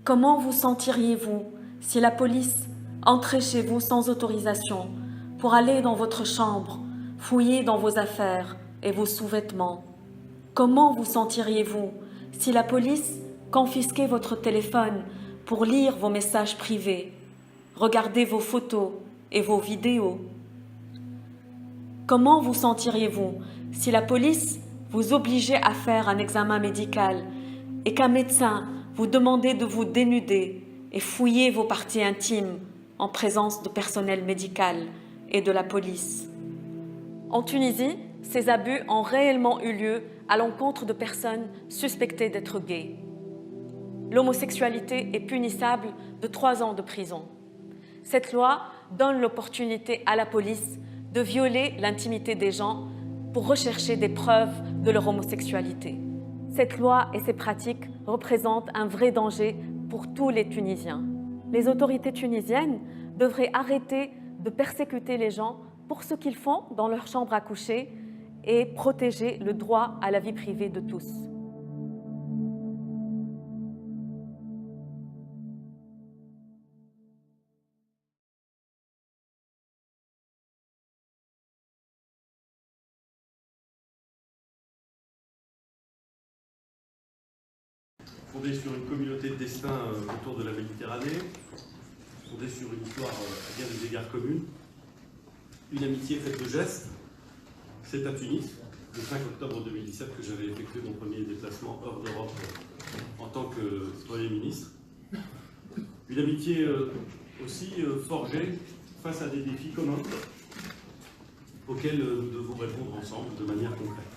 Comment vous sentiriez-vous si la police entrait chez vous sans autorisation pour aller dans votre chambre, fouiller dans vos affaires et vos sous-vêtements? Comment vous sentiriez-vous si la police confisquait votre téléphone pour lire vos messages privés, regarder vos photos et vos vidéos? Comment vous sentiriez-vous si la police vous obligeait à faire un examen médical et qu'un médecin vous demandait de vous dénuder et fouiller vos parties intimes en présence de personnel médical et de la police? En Tunisie, ces abus ont réellement eu lieu à l'encontre de personnes suspectées d'être gays. L'homosexualité est punissable de 3 ans de prison. Cette loi donne l'opportunité à la police de violer l'intimité des gens pour rechercher des preuves de leur homosexualité. Cette loi et ces pratiques représentent un vrai danger pour tous les Tunisiens. Les autorités tunisiennes devraient arrêter de persécuter les gens pour ce qu'ils font dans leur chambre à coucher et protéger le droit à la vie privée de tous. Fondée sur une communauté de destin autour de la Méditerranée, fondée sur une histoire à bien des égards commune, une amitié faite de gestes. C'est à Tunis, le 5 octobre 2017, que j'avais effectué mon premier déplacement hors d'Europe en tant que Premier ministre. Une amitié aussi forgée face à des défis communs auxquels nous devons répondre ensemble de manière concrète.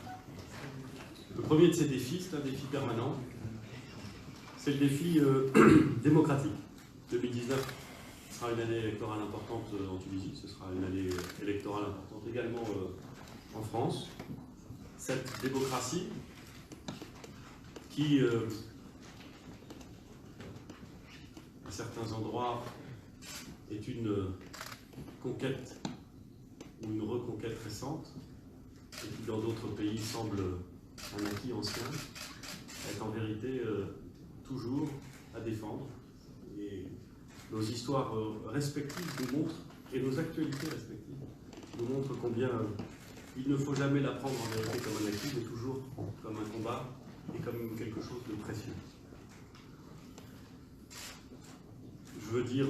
Le premier de ces défis, c'est un défi permanent. C'est le défi démocratique. 2019 sera une année électorale importante en Tunisie, ce sera une année électorale importante également en France. Cette démocratie qui, à certains endroits, est une conquête ou une reconquête récente, et qui dans d'autres pays semble un acquis ancien, est en vérité toujours à défendre. Et nos histoires respectives nous montrent, et nos actualités respectives nous montrent combien il ne faut jamais la prendre en vérité comme un acquis, mais toujours comme un combat et comme quelque chose de précieux. Je veux dire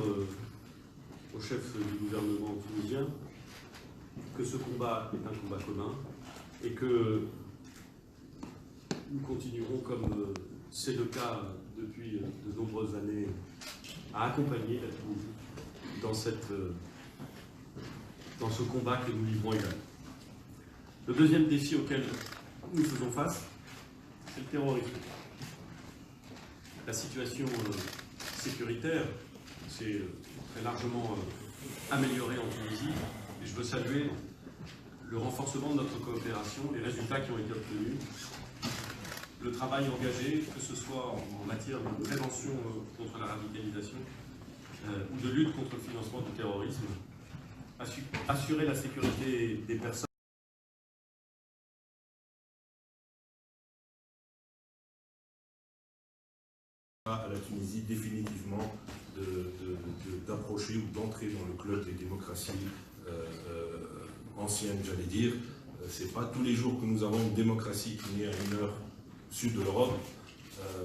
au chef du gouvernement tunisien que ce combat est un combat commun et que nous continuerons, comme c'est le cas depuis de nombreuses années, à accompagner la Tunisie dans ce combat que nous livrons également. Le deuxième défi auquel nous faisons face, c'est le terrorisme. La situation sécuritaire s'est très largement améliorée en Tunisie et je veux saluer le renforcement de notre coopération, les résultats qui ont été obtenus, le travail engagé, que ce soit en matière de prévention contre la radicalisation ou de lutte contre le financement du terrorisme, assurer la sécurité des personnes à la Tunisie définitivement d'approcher ou d'entrer dans le club des démocraties anciennes, j'allais dire. C'est pas tous les jours que nous avons une démocratie qui naît à une heure sud de l'Europe.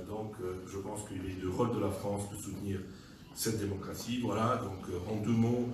Donc je pense qu'il est du rôle de la France de soutenir cette démocratie. Voilà, donc en 2 mots,